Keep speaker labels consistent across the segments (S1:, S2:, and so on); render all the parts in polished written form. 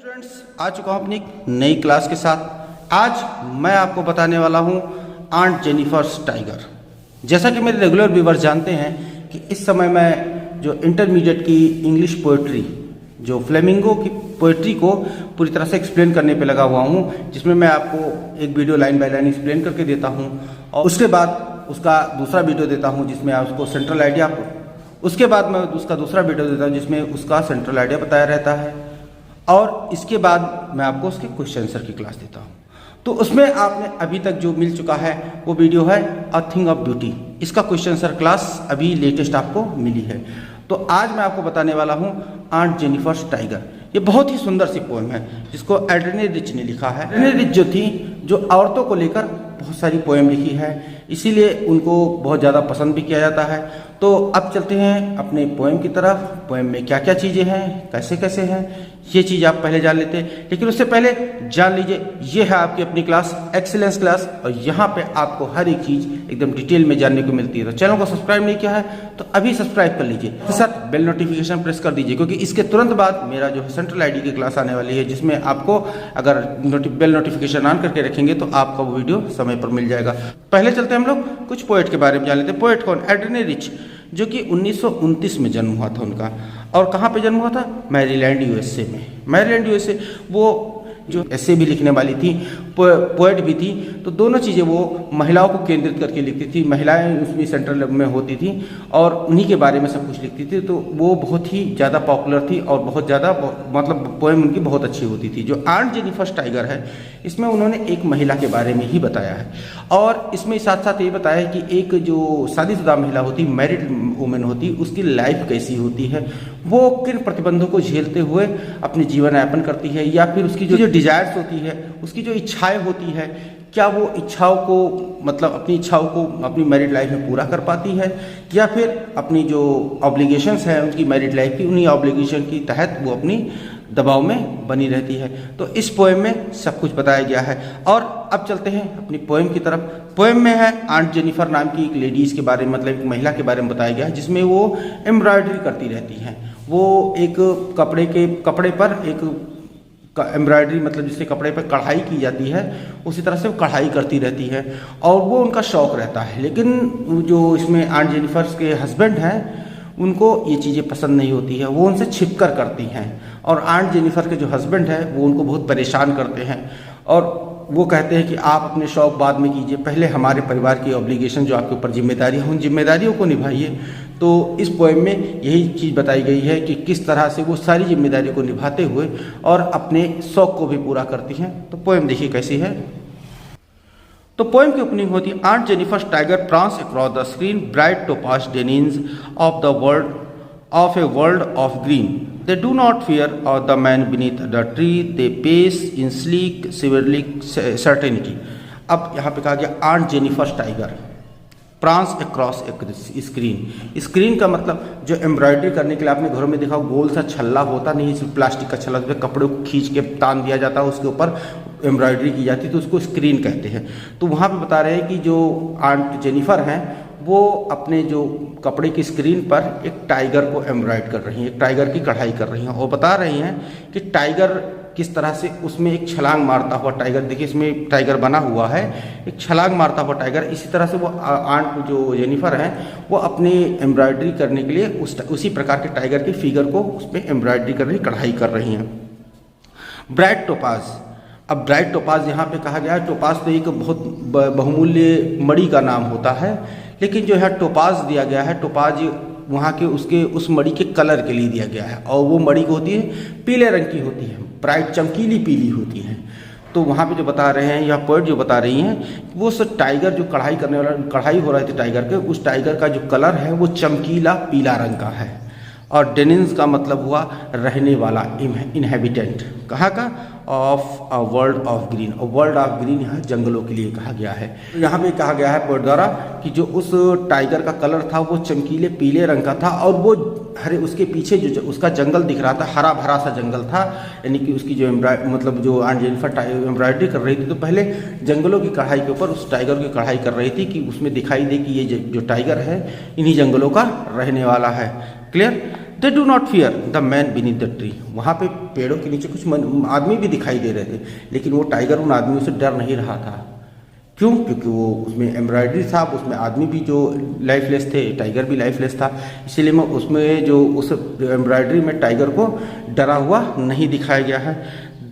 S1: Students, आ चुका हूँ अपनी नई क्लास के साथ। आज मैं आपको बताने वाला हूँ आंट जेनिफर्स टाइगर। जैसा कि मेरे रेगुलर व्यूअर्स जानते हैं कि इस समय मैं जो इंटरमीडिएट की इंग्लिश पोइट्री, जो फ्लेमिंगो की पोइट्री को पूरी तरह से एक्सप्लेन करने पे लगा हुआ हूँ, जिसमें मैं आपको एक video line by line explain करके देता हूँ और उसके बाद उसका दूसरा वीडियो देता हूँ जिसमें उसको सेंट्रल आइडिया, उसके बाद मैं उसका दूसरा वीडियो देता हूँ जिसमें उसका सेंट्रल आइडिया बताया रहता है और इसके बाद मैं आपको उसके क्वेश्चन आंसर की क्लास देता हूँ। तो उसमें आपने अभी तक जो मिल चुका है वो वीडियो है अ थिंग ऑफ ब्यूटी। इसका क्वेश्चन आंसर क्लास अभी लेटेस्ट आपको मिली है। तो आज मैं आपको बताने वाला हूँ आंट जेनिफर्स टाइगर। ये बहुत ही सुंदर सी पोएम है जिसको एड्रेने रिच ने लिखा है। एड्रेने रिच जो थी, जो औरतों को लेकर बहुत सारी पोएम लिखी है, इसीलिए उनको बहुत ज़्यादा पसंद भी किया जाता है। तो अब चलते हैं अपने पोएम की तरफ। पोएम में क्या क्या चीज़ें हैं, कैसे कैसे हैं, ये चीज़ आप पहले जान लेते हैं। लेकिन उससे पहले जान लीजिए, ये है आपकी अपनी क्लास एक्सीलेंस क्लास और यहाँ पे आपको हर एक चीज़ एकदम डिटेल में जानने को मिलती है। तो चैनल को सब्सक्राइब नहीं किया है तो अभी सब्सक्राइब कर लीजिए, इसके साथ बेल नोटिफिकेशन प्रेस कर दीजिए, क्योंकि इसके तुरंत बाद मेरा जो सेंट्रल आईडी की क्लास आने वाली है जिसमें आपको अगर बेल नोटिफिकेशन ऑन करके रखेंगे तो आपका वो वीडियो समय पर मिल जाएगा। पहले चलते हैं हम लोग कुछ पोएट के बारे में जान लेते हैं। पोएट कौन? एड्रेने रिच, जो कि 1929 में जन्म हुआ था उनका। और कहाँ पे जन्म हुआ था? मैरीलैंड यूएसए में। Maryland USA. वो जो ऐसे भी लिखने वाली थी, पोएट भी थी, तो दोनों चीज़ें वो महिलाओं को केंद्रित करके लिखती थी। महिलाएं उसमें सेंट्रल में होती थी और उन्हीं के बारे में सब कुछ लिखती थी। तो वो बहुत ही ज़्यादा पॉपुलर थी और बहुत ज़्यादा मतलब पोएम उनकी बहुत अच्छी होती थी। जो आंट जेनिफर्स टाइगर है, इसमें उन्होंने एक महिला के बारे में ही बताया है और इसमें साथ साथ ये बताया है कि एक जो शादीशुदा महिला होती, मैरिड वुमेन होती, उसकी लाइफ कैसी होती है, वो किन प्रतिबंधों को झेलते हुए अपनी जीवन यापन करती है, या फिर उसकी जो डिजायर्स होती है, उसकी जो इच्छाएं होती है, क्या वो इच्छाओं को मतलब अपनी इच्छाओं को अपनी मैरिड लाइफ में पूरा कर पाती है, या फिर अपनी जो ऑब्लिगेशंस हैं उनकी मैरिड लाइफ की, उन्हीं ऑब्लिगेशन की तहत वो अपनी दबाव में बनी रहती है। तो इस पोएम में सब कुछ बताया गया है। और अब चलते हैं अपनी पोएम की तरफ। पोएम में है आंट जेनिफर नाम की एक लेडीज़ के बारे में, मतलब एक महिला के बारे में बताया गया है, जिसमें वो एम्ब्रॉयडरी करती रहती हैं। वो एक कपड़े पर एक एम्ब्रॉयडरी, मतलब जिससे कपड़े पर कढ़ाई की जाती है, उसी तरह से वो कढ़ाई करती रहती है और वो उनका शौक़ रहता है। लेकिन जो इसमें आंट जेनिफर्स के हस्बैंड हैं, उनको ये चीज़ें पसंद नहीं होती है, वो उनसे छिपकर करती हैं। और आंट जेनिफर के जो हस्बैंड है वो उनको बहुत परेशान करते हैं और वो कहते हैं कि आप अपने शौक़ बाद में कीजिए, पहले हमारे परिवार की ऑब्लिगेशन जो आपके ऊपर जिम्मेदारी है, उन जिम्मेदारियों को निभाइए। तो इस पोएम में यही चीज़ बताई गई है कि किस तरह से वो सारी जिम्मेदारियों को निभाते हुए और अपने शौक़ को भी पूरा करती हैं। तो पोएम देखिए कैसी है। तो पोएम की ओपनिंग होती है, aunt Jennifer's tiger prance across the screen bright topaz denizens of the world of a world of green. They do not fear the man beneath the tree. They pace in sleek, severely certainty. अब यहाँ पे कहा गया aunt Jennifer's tiger prance across screen. Screen का मतलब जो embroidery करने के लिए आपने घरों में देखा, गोल सा छल्ला होता नहीं, सिर्फ प्लास्टिक का छल्ला, उसमें कपड़े को खींच के तान दिया जाता है, उसके ऊपर एम्ब्रॉयडरी की जाती है, तो उसको स्क्रीन कहते हैं। तो वहाँ पे बता रहे हैं कि जो आंट जेनिफर हैं वो अपने जो कपड़े की स्क्रीन पर एक टाइगर को एम्ब्रॉयड कर रही हैं, एक टाइगर की कढ़ाई कर रही हैं और बता रही हैं कि टाइगर किस तरह से उसमें एक छलांग मारता हुआ टाइगर, देखिए इसमें टाइगर बना हुआ है, एक छलांग मारता हुआ टाइगर। इसी तरह से वो आंट जो जेनिफर हैं वो अपनी एम्ब्रॉयडरी करने के लिए उसी प्रकार के टाइगर के फिगर को उस पर एम्ब्रॉयडरी कर रही, कढ़ाई कर रही हैं। Bright topaz. अब ब्राइट टोपाज यहाँ पे कहा गया है, टोपाज तो एक बहुत बहुमूल्य मणि का नाम होता है, लेकिन जो है टोपाज दिया गया है, टोपाज वहाँ के उसके उस मणि के कलर के लिए दिया गया है और वो मणि होती है पीले रंग की होती है, ब्राइट चमकीली पीली होती है। तो वहाँ पे जो बता रहे हैं या पोएट जो बता रही हैं, वो उस टाइगर जो कढ़ाई करने वाला कढ़ाई हो रहे थे टाइगर के, उस टाइगर का जो कलर है वो चमकीला पीला रंग का है। और डेनिन्स का मतलब हुआ रहने वाला, इनहेबिटेंट, कहाँ का? Of a world of green. और वर्ल्ड ऑफ ग्रीन यहाँ जंगलों के लिए कहा गया है। यहाँ पे कहा गया है पोएट द्वारा कि जो उस टाइगर का कलर था वो चमकीले पीले रंग का था और वो हरे, उसके पीछे जो उसका जंगल दिख रहा था, हरा भरा सा जंगल था। यानी कि उसकी जो मतलब जो आंट जेनिफर एम्ब्रॉयडरी कर रही थी, तो पहले जंगलों की कढ़ाई के ऊपर उस टाइगर की कढ़ाई कर रही थी कि उसमें दिखाई दे कि ये जो टाइगर है इन्हीं जंगलों का रहने वाला है। Clear? They do not fear the man beneath the tree. वहाँ पे पेड़ों के नीचे कुछ आदमी भी दिखाई दे रहे थे, लेकिन वो टाइगर उन आदमियों से डर नहीं रहा था। क्यों? क्योंकि वो उसमें एम्ब्रॉयडरी था, उसमें आदमी भी जो लाइफलेस थे, टाइगर भी लाइफलेस था, इसीलिए मैं उसमें जो उस एम्ब्रॉयडरी में टाइगर को डरा हुआ नहीं दिखाया गया है।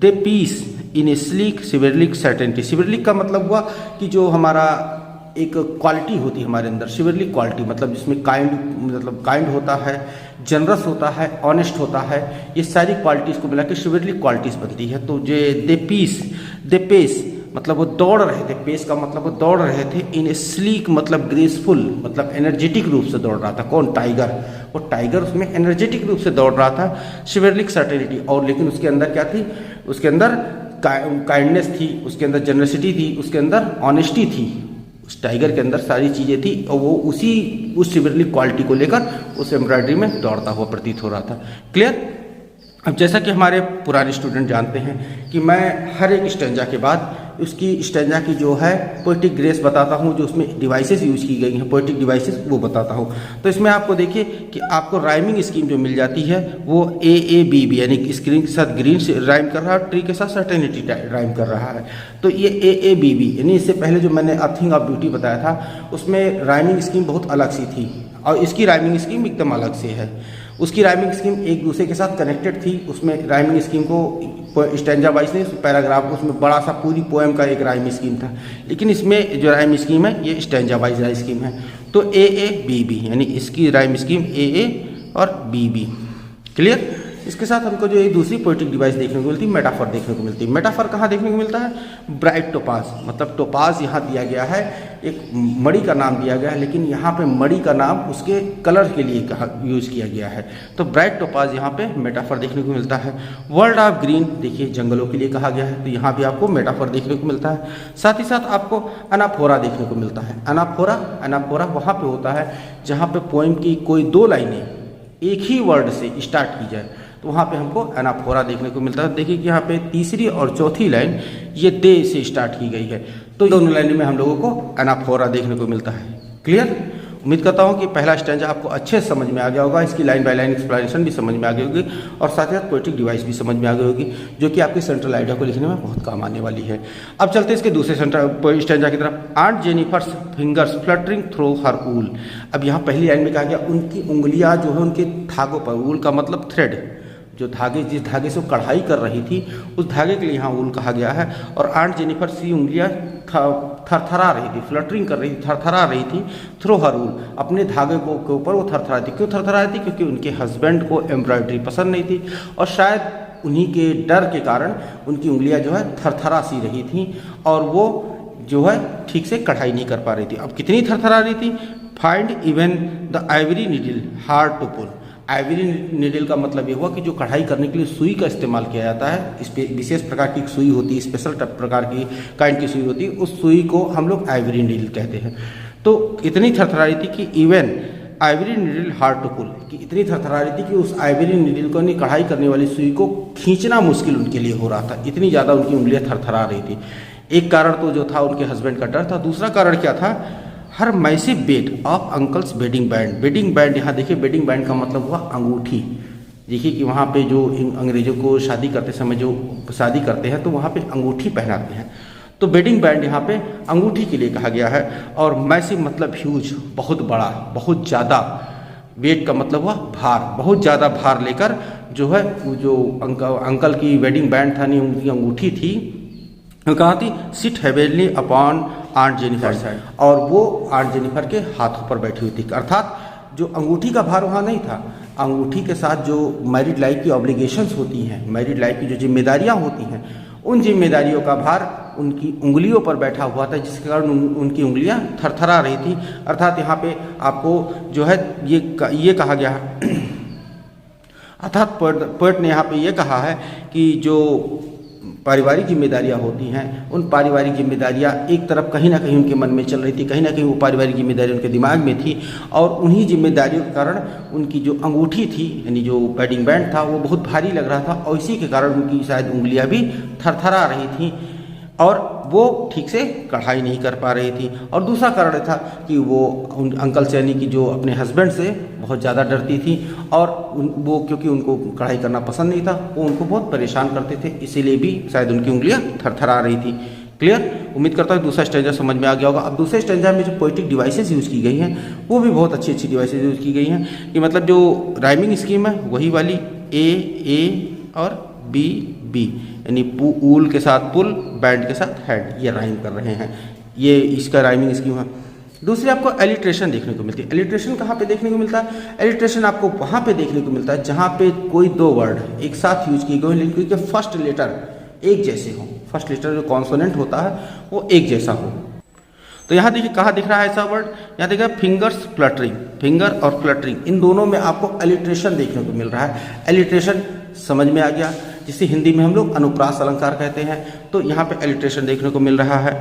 S1: दे पीस इन ए स्लीक सिविरलिक सर्टेनिटी। सिविरलिक का मतलब हुआ कि जो हमारा एक क्वालिटी होती है हमारे अंदर, सिविरलिक क्वालिटी मतलब जिसमें काइंड होता है, जनरस होता है, ऑनेस्ट होता है, ये सारी क्वालिटीज़ को मिला के सिविरलिक क्वालिटीज़ बनती है। तो दे पेस मतलब वो दौड़ रहे थे, पेस का मतलब वो दौड़ रहे थे, इन ए स्लीक मतलब ग्रेसफुल मतलब एनर्जेटिक रूप से दौड़ रहा था। कौन? टाइगर। वो टाइगर उसमें एनर्जेटिक रूप से दौड़ रहा था, सिविरलिक सर्टेनिटी। और लेकिन उसके अंदर क्या थी? उसके अंदर काइंडनेस थी, उसके अंदर जनरसिटी थी, उसके अंदर ऑनेस्टी थी। उस टाइगर के अंदर सारी चीज़ें थी और वो उस सिविरलिक क्वालिटी को लेकर उस एम्ब्रॉयडरी में दौड़ता हुआ प्रतीत हो रहा था। क्लियर? अब जैसा कि हमारे पुराने स्टूडेंट जानते हैं कि मैं हर एक स्टैंजा के बाद उसकी स्टैंजा की जो है पोएटिक ग्रेस बताता हूँ, जो उसमें डिवाइसेस यूज की गई हैं, पोएटिक डिवाइसेस, वो बताता हूँ। तो इसमें आपको देखिए कि आपको राइमिंग स्कीम जो मिल जाती है वो AABB यानी स्क्रीन के साथ ग्रीन से राइम कर रहा है, ट्री के साथ सर्टेनिटी राइम कर रहा है। तो ये AABB यानी इससे पहले जो मैंने अ थिंग ऑफ ब्यूटी बताया था उसमें राइमिंग स्कीम बहुत अलग सी थी और इसकी राइमिंग स्कीम एकदम अलग से है। उसकी राइमिंग स्कीम एक दूसरे के साथ कनेक्टेड थी। उसमें राइमिंग स्कीम को स्टैंजा वाइज नहीं, पैराग्राफ, उसमें बड़ा सा पूरी पोएम का एक राइम स्कीम था, लेकिन इसमें जो राइम स्कीम है ये स्टैंजा वाइज राइम स्कीम है। तो AABB यानी इसकी राइम स्कीम AA और BB। क्लियर? इसके साथ हमको जो एक दूसरी पोएटिक डिवाइस देखने को मिलती है, मेटाफर देखने को मिलती है। मेटाफर कहाँ देखने को मिलता है? ब्राइट टोपाज, मतलब टोपाज यहाँ दिया गया है, एक मणि का नाम दिया गया है, लेकिन यहाँ पे मणि का नाम उसके कलर के लिए यूज किया गया है। तो ब्राइट टोपाज यहाँ पे मेटाफर देखने को मिलता है। वर्ल्ड ऑफ ग्रीन देखिए जंगलों के लिए कहा गया है, तो यहाँ भी आपको मेटाफर देखने को मिलता है। साथ ही साथ आपको अनाफोरा देखने को मिलता है। अनाफोरा वहाँ पे होता है जहाँ पे पोएम की कोई दो लाइनें एक ही वर्ड से स्टार्ट की जाए, तो वहाँ पे हमको एनाफोरा देखने को मिलता है। देखिए कि यहाँ पे तीसरी और चौथी लाइन ये दे से स्टार्ट की गई है, तो दोनों लाइनों में हम लोगों को एनाफोरा देखने को मिलता है। क्लियर? उम्मीद करता हूँ कि पहला स्टैंजा आपको अच्छे से समझ में आ गया होगा, इसकी लाइन बाय लाइन एक्सप्लेनेशन भी समझ में आ गई होगी और साथ ही साथ पोएटिक डिवाइस भी समझ में आ गई होगी, जो कि आपकी सेंट्रल आइडिया को लिखने में बहुत काम आने वाली है। अब चलते हैं इसके दूसरे स्टैंजा की तरफ। Aunt Jennifer's fingers fluttering through her wool. अब यहाँ पहली लाइन में कहा गया उनकी उंगलियाँ जो है उनके धागों पर, ऊल का मतलब थ्रेड, जो धागे, जिस धागे से वो कढ़ाई कर रही थी उस धागे के लिए यहाँ ऊल कहा गया है। और आंट जेनिफर की उंगलियाँ थरथरा रही थी, फ्लटरिंग कर रही थी, थरथरा रही थी थ्रू हर ऊल, अपने धागे के ऊपर वो थरथरा थी। क्यों थरथरा रही थी? क्योंकि उनके हस्बैंड को एम्ब्रॉयडरी पसंद नहीं थी और शायद उन्हीं के डर के कारण उनकी उंगलियाँ जो है थरथरा सी रही थी और वो जो है ठीक से कढ़ाई नहीं कर पा रही थी। अब कितनी थरथरा रही थी? Find even the ivory needle hard to pull. Ivory needle का मतलब ये हुआ कि जो कढ़ाई करने के लिए सुई का इस्तेमाल किया जाता है, इस पे विशेष प्रकार की सुई होती है, स्पेशल प्रकार की काइंड की सुई होती है, उस सुई को हम लोग आइवरी नीडल कहते हैं। तो इतनी थरथरा रही थी कि even ivory needle hard to pull, कि इतनी थरथरा रही थी कि उस आइवरी नीडल को नहीं, कढ़ाई करने वाली सुई को खींचना मुश्किल उनके लिए हो रहा था, इतनी ज़्यादा उनकी उंगलियाँ थरथरा रही थी। एक कारण तो जो था उनके हस्बैंड का डर था, दूसरा कारण क्या था? Her massive weight of uncle's wedding band. Wedding band, यहाँ देखिए बेडिंग बैंड का मतलब हुआ अंगूठी। देखिए कि वहाँ पे जो अंग्रेजों को शादी करते समय जो शादी करते हैं तो वहाँ पे अंगूठी पहनाते हैं, तो बेडिंग बैंड यहाँ पे अंगूठी के लिए कहा गया है। और मैसिव मतलब ह्यूज, बहुत बड़ा, बहुत ज़्यादा। वेट का मतलब हुआ भार, बहुत ज़्यादा भार लेकर जो है जो अंकल की वेडिंग बैंड था, नहीं उनकी अंगूठी थी, कहाँ थी? Sit heavily upon aunt Jennifer side, और वो आंट जेनिफर के हाथों पर बैठी हुई थी। अर्थात जो अंगूठी का भार वहाँ नहीं था, अंगूठी के साथ जो मैरिड लाइफ की ऑब्लिगेशंस होती हैं, मैरिड लाइफ की जो जिम्मेदारियाँ होती हैं, उन जिम्मेदारियों का भार उनकी उंगलियों पर बैठा हुआ था, जिसके कारण उनकी उंगलियाँ थरथरा रही थी। अर्थात यहाँ पे आपको जो है ये कहा गया है, अर्थात पोएट ने यहाँ पे ये कहा है कि जो पारिवारिक जिम्मेदारियाँ होती हैं, उन पारिवारिक जिम्मेदारियाँ एक तरफ कहीं ना कहीं उनके मन में चल रही थी, कहीं ना कहीं वो पारिवारिक जिम्मेदारी उनके दिमाग में थी, और उन्हीं जिम्मेदारियों के कारण उनकी जो अंगूठी थी, यानी जो वेडिंग बैंड था, वो बहुत भारी लग रहा था और इसी के कारण उनकी शायद उंगलियाँ भी थरथरा रही थी। और वो ठीक से कढ़ाई नहीं कर पा रही थी। और दूसरा कारण था कि वो उन अंकल से यानी कि जो अपने हस्बैंड से बहुत ज़्यादा डरती थी, और वो क्योंकि उनको कढ़ाई करना पसंद नहीं था, वो उनको बहुत परेशान करते थे, इसीलिए भी शायद उनकी उंगलियां थरथरा रही थी। क्लियर? उम्मीद करता हूँ दूसरा स्टैंजा समझ में आ गया होगा। अब दूसरे स्टैंजा में जो पोएटिक डिवाइसेस यूज़ की गई हैं वो भी बहुत अच्छी अच्छी डिवाइसेस यूज़ की गई हैं, कि मतलब जो राइमिंग स्कीम है वही वाली ए और बी, यानी ऊल के साथ पुल, बैंड के साथ हेड, ये राइम कर रहे हैं, ये इसका राइमिंग स्कीम है। दूसरी आपको एलिट्रेशन देखने को मिलती है। एलिट्रेशन कहाँ पे देखने को मिलता है? एलिट्रेशन आपको वहाँ पे देखने को मिलता है जहाँ पे कोई दो वर्ड एक साथ यूज किए गए लेकिन उनके फर्स्ट लेटर एक जैसे हो, फर्स्ट लेटर जो कॉन्सोनेंट होता है वो एक जैसा हो। तो यहाँ देखिए कहाँ दिख रहा है ऐसा वर्ड, यहाँ देखिए फिंगर्स फ्लटरिंग, फिंगर और फ्लटरिंग इन दोनों में आपको एलिट्रेशन देखने को मिल रहा है। एलिट्रेशन समझ में आ गया, जिसे हिंदी में हम लोग अनुप्रास अलंकार कहते हैं। तो यहाँ पे एलिट्रेशन देखने को मिल रहा है।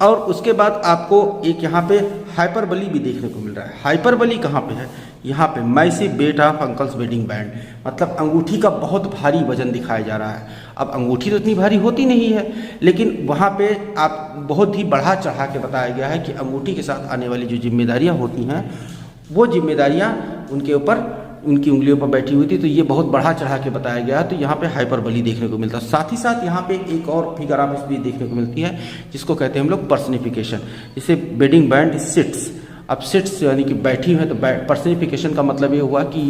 S1: और उसके बाद आपको एक यहाँ पे हाइपरबली भी देखने को मिल रहा है। हाइपरबली कहाँ पे है? यहाँ पे massive weight of uncle's wedding band, मतलब अंगूठी का बहुत भारी वजन दिखाया जा रहा है। अब अंगूठी तो इतनी भारी होती नहीं है, लेकिन वहाँ पे आप बहुत ही बढ़ा चढ़ा के बताया गया है कि अंगूठी के साथ आने वाली जो जिम्मेदारियाँ होती हैं वो जिम्मेदारियाँ उनके ऊपर, उनकी उंगलियों पर बैठी हुई थी। तो ये बहुत बढ़ा चढ़ा के बताया गया है। तो यहाँ पे हाइपरबली देखने को मिलता है। साथ ही साथ यहाँ पे एक और फिगर आप इसमें देखने को मिलती है जिसको कहते हैं हम लोग पर्सनिफिकेशन। जैसे वेडिंग बैंड सिट्स, अब सिट्स यानी कि बैठी है, तो पर्सनिफिकेशन का मतलब ये हुआ कि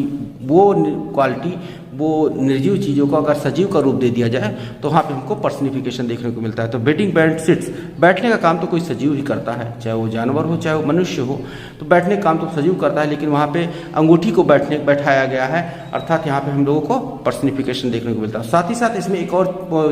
S1: वो क्वालिटी, वो निर्जीव चीज़ों को अगर सजीव का रूप दे दिया जाए तो वहाँ पे हमको पर्सनिफिकेशन देखने को मिलता है। तो वेडिंग बैंड सिट्स, बैठने का काम तो कोई सजीव ही करता है, चाहे वो जानवर हो चाहे वो मनुष्य हो, तो बैठने का काम तो सजीव करता है, लेकिन वहाँ पे अंगूठी को बैठाया गया है, अर्थात यहाँ पे हम लोगों को पर्सनिफिकेशन देखने को मिलता है। साथ ही साथ इसमें एक और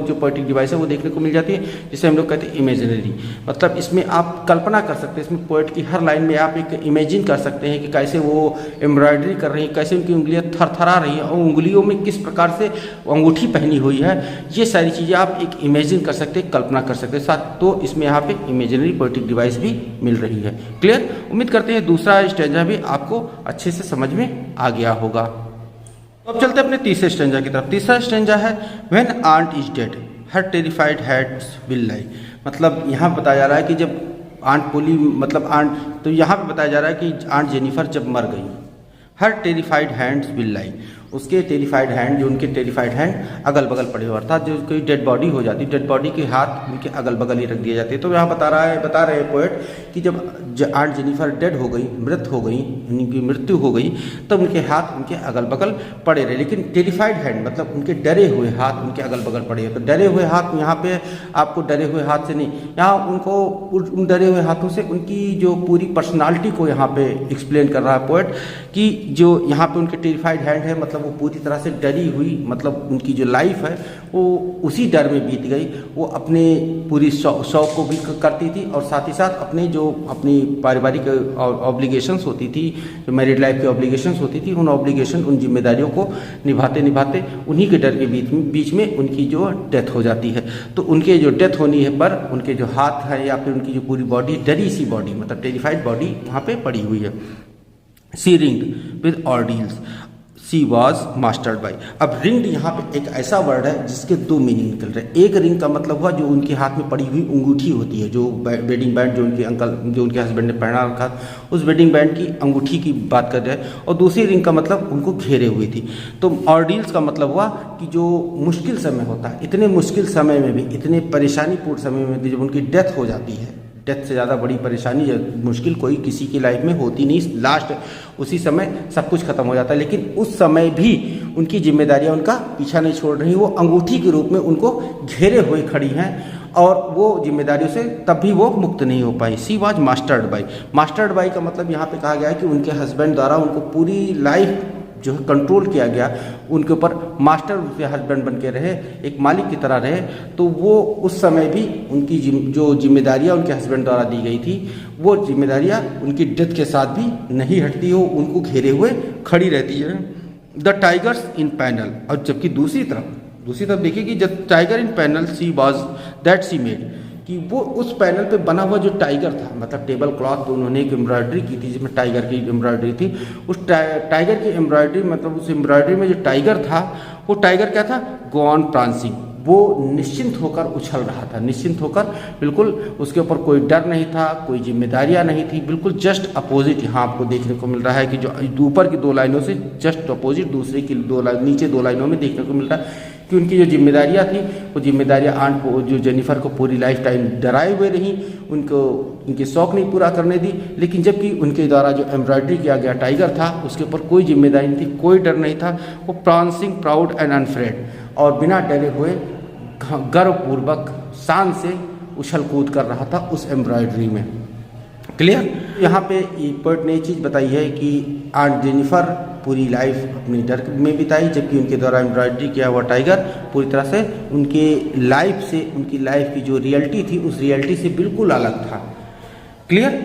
S1: जो पोएटिक डिवाइस है वो देखने को मिल जाती है जिसे हम लोग कहते हैं इमेजिनरी, मतलब इसमें आप कल्पना कर सकते हैं, इसमें पोएट की हर लाइन में आप एक इमेजिन कर सकते हैं कि कैसे वो एम्ब्रॉयडरी कर रही है, कैसे उनकी उंगलियां थरथरा रही हैं और उंगलियों में किस प्रकार से अंगूठी पहनी हुई है, ये सारी चीज़ें आप एक इमेजिन कर सकते हैं, कल्पना कर सकते हैं। साथ तो इसमें यहाँ पे इमेजिनरी पोएटिक डिवाइस भी मिल रही है। क्लियर? उम्मीद करते हैं दूसरा स्टैंजा भी आपको अच्छे से समझ में आ गया होगा। तो अब चलते हैं अपने तीसरे स्टैंजा की तरफ। तीसरा स्टैंजा है when aunt is dead her terrified heads will lie, मतलब यहाँ बताया जा रहा है कि जब आंट पोली, मतलब आंट, तो यहाँ पे बताया जा रहा है कि आंट जेनिफर जब मर गई, हर टेरिफाइड हैंड्स विल लाई, उसके टेरिफाइड हैंड, जो उनके टेरिफाइड हैंड अगल बगल पड़े हुए, अर्थात जो कोई डेड बॉडी हो जाती, डेड बॉडी के हाथ उनके अगल बगल ही रख दिए जाते हैं। तो यहाँ बता रहे हैं पोएट कि जब आंट जेनिफर डेड हो गई, मृत हो गई, उनकी मृत्यु हो गई, तब उनके हाथ उनके अगल बगल पड़े रहे, लेकिन टेरिफाइड हैंड मतलब उनके डरे हुए हाथ उनके अगल बगल पड़े हैं। तो डरे हुए हाथ यहाँ पे आपको डरे हुए हाथ से नहीं, यहाँ उनको उन डरे हुए हाथों से उनकी जो पूरी पर्सनालिटी को यहाँ पे एक्सप्लेन कर रहा है पोएट, कि जो यहाँ पे उनके टेरिफाइड हैंड है, मतलब वो पूरी तरह से डरी हुई, मतलब उनकी जो लाइफ है वो उसी डर में बीत गई। वो अपने पूरी शौक को भी करती थी और साथ ही साथ अपने जो अपनी पारिवारिक ऑब्लिगेशंस होती थी, जो मैरिड लाइफ की ऑब्लिगेशंस होती थी, उन ऑब्लिगेशन, उन जिम्मेदारियों को निभाते निभाते उन्हीं के डर के बीच में उनकी जो डेथ हो जाती है। तो उनके जो डेथ होनी है पर उनके जो हाथ है या फिर उनकी जो पूरी बॉडी, डरी सी बॉडी, मतलब टेरिफाइड बॉडी वहाँ पे पड़ी हुई है। She ringed with ordeals she was mastered by. अब रिंग्ड यहाँ पे एक ऐसा वर्ड है जिसके दो मीनिंग निकल रहे हैं। एक रिंग का मतलब हुआ जो उनके हाथ में पड़ी हुई अंगूठी होती है, जो वेडिंग बैंड जो उनके अंकल, जो उनके हस्बैंड ने पहना रखा, उस वेडिंग बैंड की अंगूठी की बात कर रहे हैं। और दूसरी रिंग का मतलब उनको घेरे हुई थी। तो ऑर्डियल्स का मतलब हुआ कि जो मुश्किल समय होता है, इतने मुश्किल समय में भी, इतने परेशानीपूर्ण समय में भी जब उनकी डेथ हो जाती है, डेथ से ज़्यादा बड़ी परेशानी या मुश्किल कोई किसी की लाइफ में होती नहीं, लास्ट उसी समय सब कुछ खत्म हो जाता है, लेकिन उस समय भी उनकी जिम्मेदारियां उनका पीछा नहीं छोड़ रही, वो अंगूठी के रूप में उनको घेरे हुए खड़ी हैं और वो जिम्मेदारियों से तब भी वो मुक्त नहीं हो पाई। She was mastered by. Mastered by का मतलब यहाँ पे कहा गया है कि उनके हस्बैंड द्वारा उनको पूरी लाइफ जो है कंट्रोल किया गया, उनके ऊपर मास्टर उनके हस्बैंड बन के रहे, एक मालिक की तरह रहे। तो वो उस समय भी उनकी जो जिम्मेदारियाँ उनके हस्बैंड द्वारा दी गई थी, वो जिम्मेदारियाँ उनकी डेथ के साथ भी नहीं हटती हो, उनको घेरे हुए खड़ी रहती है। द टाइगर्स इन पैनल, और जबकि दूसरी तरफ देखिए कि जब tiger in panel she was that she made, कि वो उस पैनल पे बना हुआ जो टाइगर था, मतलब टेबल क्लॉथ पे उन्होंने एक एम्ब्रॉयडरी की थी जिसमें टाइगर की एम्ब्रॉयडरी थी। उस टाइगर की एम्ब्रॉयडरी, मतलब उस एम्ब्रॉयडरी में जो टाइगर था, वो टाइगर क्या था? गो ऑन प्रांसिंग, वो निश्चिंत होकर उछल रहा था, निश्चिंत होकर, बिल्कुल उसके ऊपर कोई डर नहीं था, कोई जिम्मेदारियां नहीं थी, बिल्कुल जस्ट अपोजिट यहाँ आपको देखने को मिल रहा है कि जो ऊपर की 2 लाइनों से जस्ट अपोजिट दूसरे की नीचे 2 लाइनों में देखने को मिल रहा है कि उनकी जो जिम्मेदारियां थी वो जिम्मेदारियां आंट को, जो जेनिफर को पूरी लाइफ टाइम डराए हुए रहीं, उनको उनके शौक नहीं पूरा करने दी। लेकिन जबकि उनके द्वारा जो एम्ब्रॉयडरी किया गया टाइगर था उसके ऊपर कोई जिम्मेदारी नहीं थी, कोई डर नहीं था, वो प्राउंसिंग प्राउड एंड अनफ्रेड और बिना डरे हुए गर्वपूर्वक शान से उछल कूद कर रहा था उस एम्ब्रॉयडरी में। क्लियर। यहाँ पे एक पोएट ने चीज़ बताई है कि आंट जेनिफर पूरी लाइफ अपनी डर में बिताई, जबकि उनके द्वारा एम्ब्रॉयडरी किया हुआ टाइगर पूरी तरह से उनके लाइफ से, उनकी लाइफ की जो रियलिटी थी उस रियलिटी से बिल्कुल अलग था। क्लियर।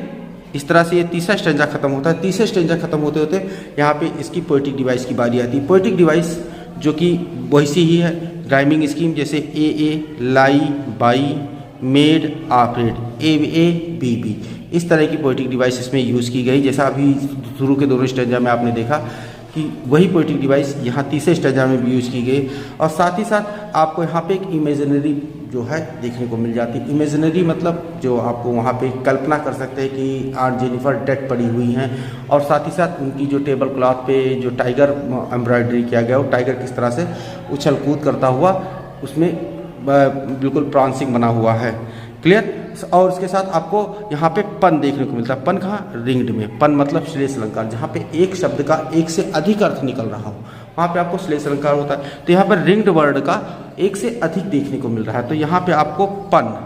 S1: इस तरह से ये तीसरा स्टेंजा खत्म होता है। तीसरे स्टेंजा खत्म होते होते यहाँ पे इसकी पोएटिक डिवाइस की बारी आती है। पोएटिक डिवाइस जो कि वैसी ही है, राइमिंग स्कीम जैसे A lie, by, made, afraid, A B B, इस तरह की पोएटिक डिवाइस इसमें यूज़ की गई। जैसा अभी शुरू के दोनों स्टेंजा में आपने देखा कि वही पोएटिक डिवाइस यहाँ तीसरे स्टेंजा में भी यूज़ की गई। और साथ ही साथ आपको यहाँ पे एक इमेजिनरी जो है देखने को मिल जाती है। इमेजिनरी मतलब जो आपको वहाँ पे कल्पना कर सकते हैं कि आंट जेनिफर डेड पड़ी हुई हैं, और साथ ही साथ उनकी जो टेबल क्लॉथ पे जो टाइगर एम्ब्रॉयडरी किया गया वो टाइगर किस तरह से उछल कूद करता हुआ उसमें बिल्कुल प्राउंसिंग बना हुआ है। क्लियर। और उसके साथ आपको यहाँ पे पन देखने को मिलता है। पन कहाँ? रिंग्ड में। पन मतलब श्लेष अलंकार, जहाँ पे एक शब्द का एक से अधिक अर्थ निकल रहा हो वहाँ पे आपको श्लेष अलंकार होता है। तो यहाँ पर रिंग्ड वर्ड का एक से अधिक देखने को मिल रहा है, तो यहाँ पे आपको पन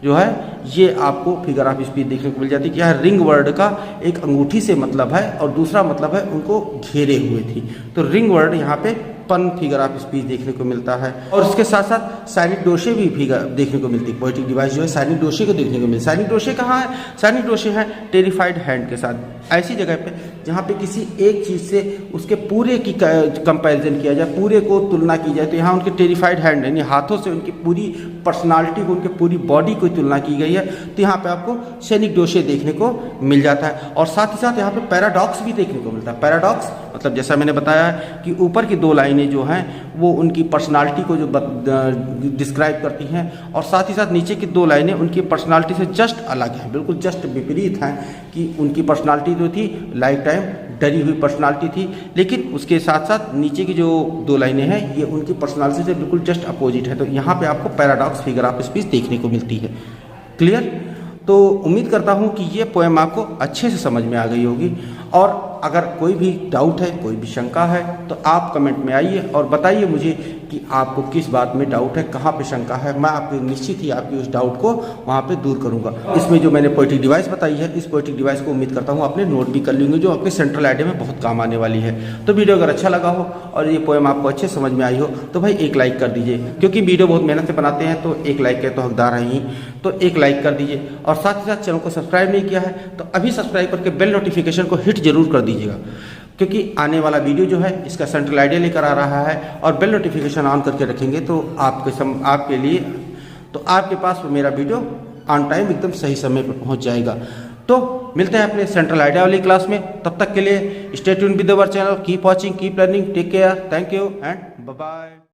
S1: जो है ये आपको फिगर ऑफ स्पीच देखने को मिल जाती है कि यह रिंग वर्ड का एक अंगूठी से मतलब है और दूसरा मतलब है उनको घेरे हुए थी। तो रिंग वर्ड यहाँ पे पन फिगर ऑफ स्पीच देखने को मिलता है। और इसके साथ साथ साइनिक डोशे भी फिगर देखने को मिलती है। पोएटिक डिवाइस जो है साइनिक डोशे को देखने को मिलती है। साइनिक डोशे कहाँ है? साइनिक डोशे है टेरिफाइड हैंड के साथ, ऐसी जगह पे जहाँ पे किसी एक चीज़ से उसके पूरे की कंपैरिजन किया जाए, पूरे को तुलना की जाए, तो यहाँ उनके टेरिफाइड हैंड यानी हाथों से उनकी पूरी पर्सनालिटी को, उनके पूरी बॉडी को तुलना की गई है। तो यहाँ पे आपको सैनिक डोशे देखने को मिल जाता है। और साथ ही साथ यहाँ पे पैराडॉक्स भी देखने को मिलता है। पैराडॉक्स मतलब जैसा मैंने बताया कि ऊपर की 2 लाइनें जो हैं वो उनकी पर्सनालिटी को जो डिस्क्राइब करती हैं, और साथ ही साथ नीचे की 2 लाइनें उनकी पर्सनालिटी से जस्ट अलग हैं, बिल्कुल जस्ट विपरीत हैं कि उनकी पर्सनालिटी जो थी लाइफ टाइम डरी हुई पर्सनालिटी थी, लेकिन उसके साथ साथ नीचे की जो 2 लाइनें हैं ये उनकी पर्सनालिटी से बिल्कुल जस्ट अपोजिट है। तो यहाँ पे आपको पैराडॉक्स फिगर ऑफ स्पीच देखने को मिलती है। क्लियर। तो उम्मीद करता हूँ कि ये पोएम आपको अच्छे से समझ में आ गई होगी, और अगर कोई भी डाउट है, कोई भी शंका है तो आप कमेंट में आइए और बताइए मुझे कि आपको किस बात में डाउट है, कहाँ पे शंका है। मैं आपकी निश्चित ही आपकी उस डाउट को वहाँ पे दूर करूँगा। इसमें जो मैंने पोएटिक डिवाइस बताई है, इस पोएटिक डिवाइस को उम्मीद करता हूँ अपने नोट भी कर लेंगे, जो अपने सेंट्रल आइडिया में बहुत काम आने वाली है। तो वीडियो अगर अच्छा लगा हो और ये पोएम आपको अच्छे समझ में आई हो तो भाई एक लाइक कर दीजिए, क्योंकि वीडियो बहुत मेहनत से बनाते हैं तो एक लाइक के तो हकदार हैं ही, तो एक लाइक कर दीजिए। और साथ ही साथ चैनल को सब्सक्राइब नहीं किया है तो अभी सब्सक्राइब करके बेल नोटिफिकेशन को हिट जरूर कर दीजिएगा, क्योंकि आने वाला वीडियो जो है इसका सेंट्रल आइडिया लेकर आ रहा है, और बेल नोटिफिकेशन ऑन करके रखेंगे तो आपके लिए तो आपके पास मेरा वीडियो ऑन टाइम एकदम सही समय पर पहुंच जाएगा। तो मिलते हैं अपने सेंट्रल आइडिया वाली क्लास में, तब तक के लिए stay tuned with our channel, keep watching, keep learning, take care, thank you and bye bye.